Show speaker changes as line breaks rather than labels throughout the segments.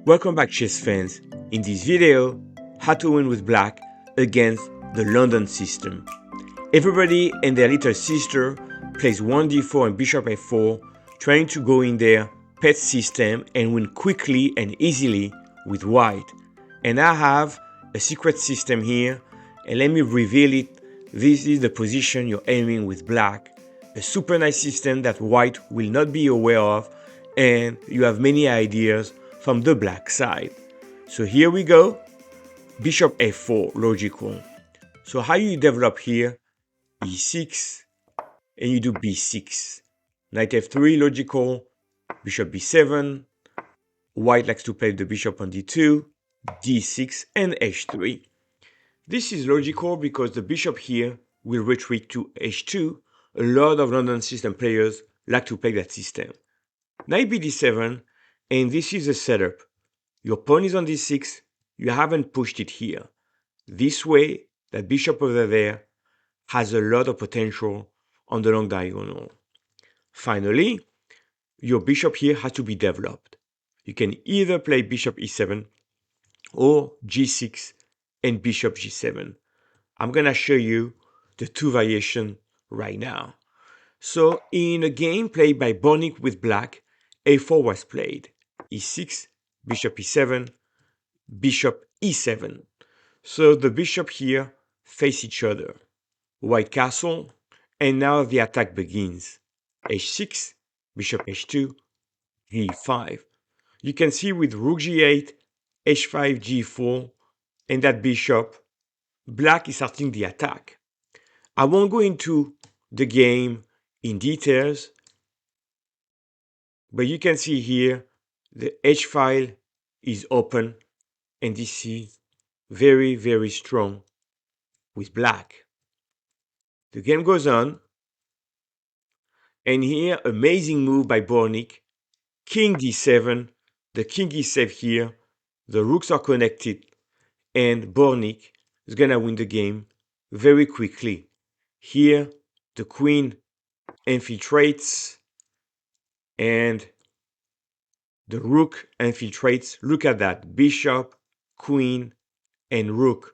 Welcome back, chess fans. In this video, how to win with black against the London system. Everybody and their little sister plays 1d4 and bishop f4, trying to go in their pet system and win quickly and easily with white. And I have a secret system here, and let me reveal it. This is the position you're aiming with black. A super nice system that white will not be aware of, and you have many ideas from the black side. So here we go. Bishop f4, logical. So how you develop here? e6, and you do b6. Knight f3, logical. Bishop b7. White likes to play the bishop on d2, d6, and h3. This is logical because the bishop here will retreat to h2. A lot of London system players like to play that system. Knight bd7, and this is the setup. Your pawn is on d6, you haven't pushed it here. This way, that bishop over there has a lot of potential on the long diagonal. Finally, your bishop here has to be developed. You can either play bishop e7 or g6 and bishop g7. I'm gonna show you the two variations right now. So in a game played by Borik with black, a4 was played. e6, bishop e7, bishop e7. So the bishop here face each other. White castle, and now the attack begins. h6, bishop h2, g5. You can see with rook g8, h5, g4, and that bishop, black is starting the attack. I won't go into the game in details, but you can see here the H file is open, and this is very, very strong with black. The game goes on, and here amazing move by Borik. King d7, the king is safe here, the rooks are connected, and Borik is gonna win the game very quickly. Here the queen infiltrates and the rook infiltrates. Look at that, bishop, queen, and rook.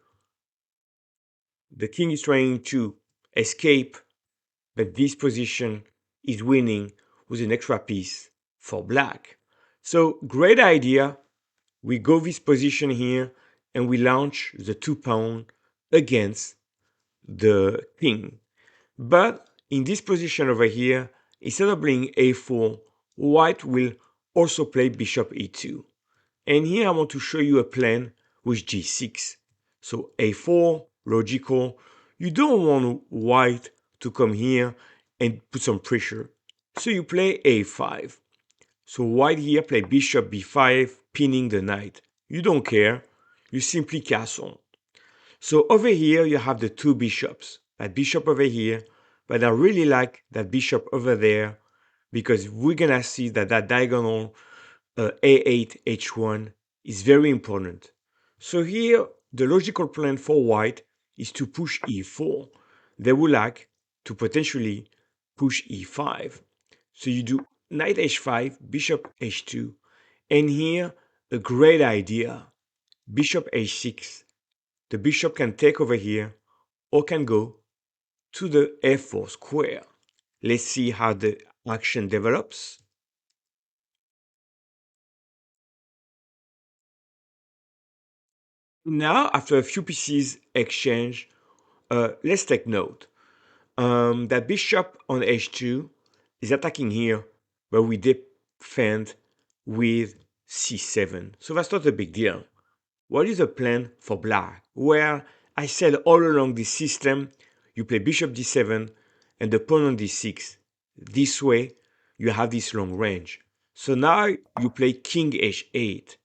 The king is trying to escape, but this position is winning with an extra piece for black. So great idea. We go this position here and we launch the 2 pawn against the king. But in this position over here, instead of playing a4, white will also play bishop e2. And here I want to show you a plan with g6. So a4, logical. You don't want white to come here and put some pressure. So you play a5. So white here play bishop b5, pinning the knight. You don't care. You simply castle. So over here you have the two bishops. That bishop over here. But I really like that bishop over there because we're gonna see that that diagonal a8, h1 is very important. So here, the logical plan for white is to push e4. They would like to potentially push e5. So you do knight h5, bishop h2, and here, a great idea, bishop h6. The bishop can take over here or can go to the f4 square. Let's see how the action develops. Now, after a few pieces exchange, let's take note. That bishop on h2 is attacking here, but we defend with c7. So that's not a big deal. What is the plan for black? Where I said all along this system, you play bishop d7 and the pawn on d6. This way, you have this long range. So now you play king h8.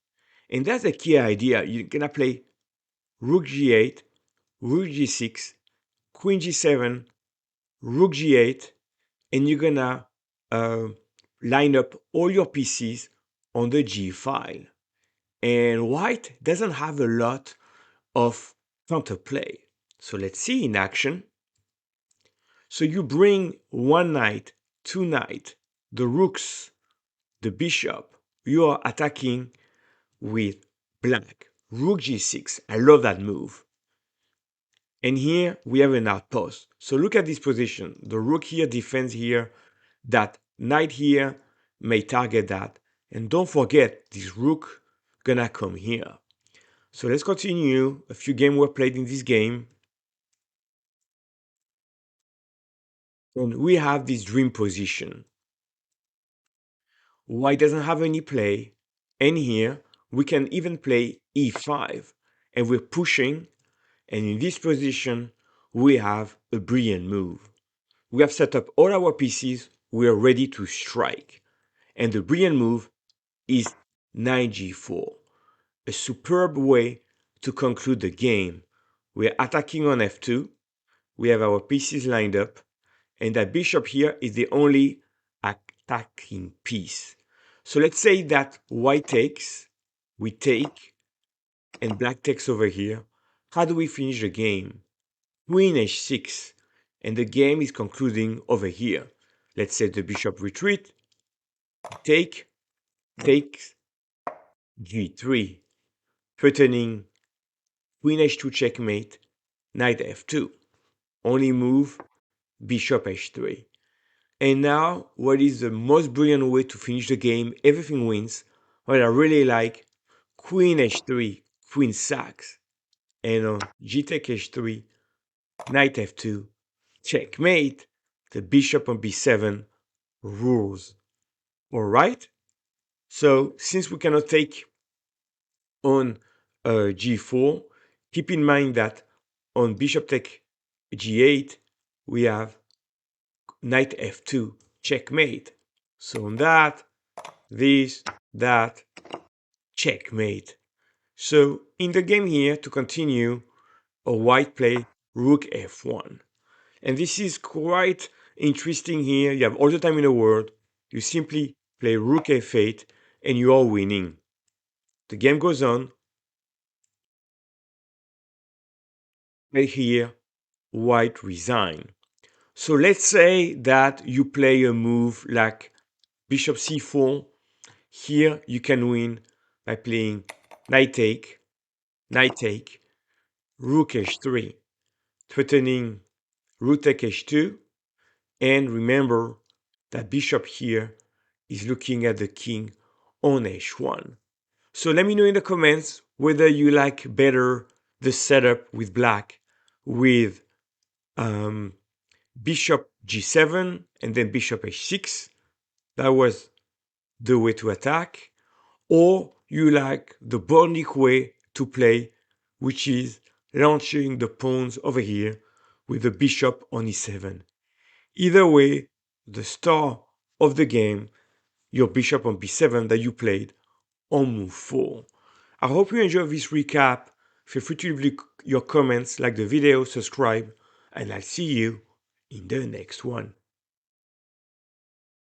And that's the key idea. You're gonna play rook g8, rook g6, queen g7, rook g8, and you're gonna line up all your pieces on the g file. And white doesn't have a lot of counterplay. So let's see in action. So you bring one knight, two knights, the rooks, the bishop. You are attacking with black. Rook g6. I love that move. And here we have an outpost. So look at this position. The rook here defends here. That knight here may target that. And don't forget, this rook gonna come here. So let's continue. A few games were played in this game. And we have this dream position. White doesn't have any play. And here we can even play e5. And we're pushing. And in this position, we have a brilliant move. We have set up all our pieces. We are ready to strike. And the brilliant move is knight g4. A superb way to conclude the game. We're attacking on f2. We have our pieces lined up. And that bishop here is the only attacking piece. So let's say that white takes, we take, and black takes over here. How do we finish the game? Queen h6, and the game is concluding over here. Let's say the bishop retreat, take, takes, g3, threatening queen h2 checkmate, knight f2. Only move, bishop h3. And now, what is the most brilliant way to finish the game? Everything wins. What I really like, queen h3, queen sacks, and on g take h3, knight f2, checkmate. The bishop on b7 rules. All right. So since we cannot take on g4, keep in mind that on bishop take g8, we have knight f2, checkmate. So on that, this, that, checkmate. So in the game here, to continue, a white play rook f1. And this is quite interesting here. You have all the time in the world. You simply play rook f8 and you are winning. The game goes on. Right here, white resign. So let's say that you play a move like bishop c4. Here you can win by playing knight take, rook h3, threatening rook take h2. And remember that bishop here is looking at the king on h1. So let me know in the comments whether you like better the setup with black with bishop g7 and then bishop h6. That was the way to attack. Or you like the Borik way to play, which is launching the pawns over here with the bishop on e7. Either way, the star of the game, your bishop on b7 that you played on move 4. I hope you enjoyed this recap. Feel free to leave your comments, like the video, subscribe, and I'll see you in the next one.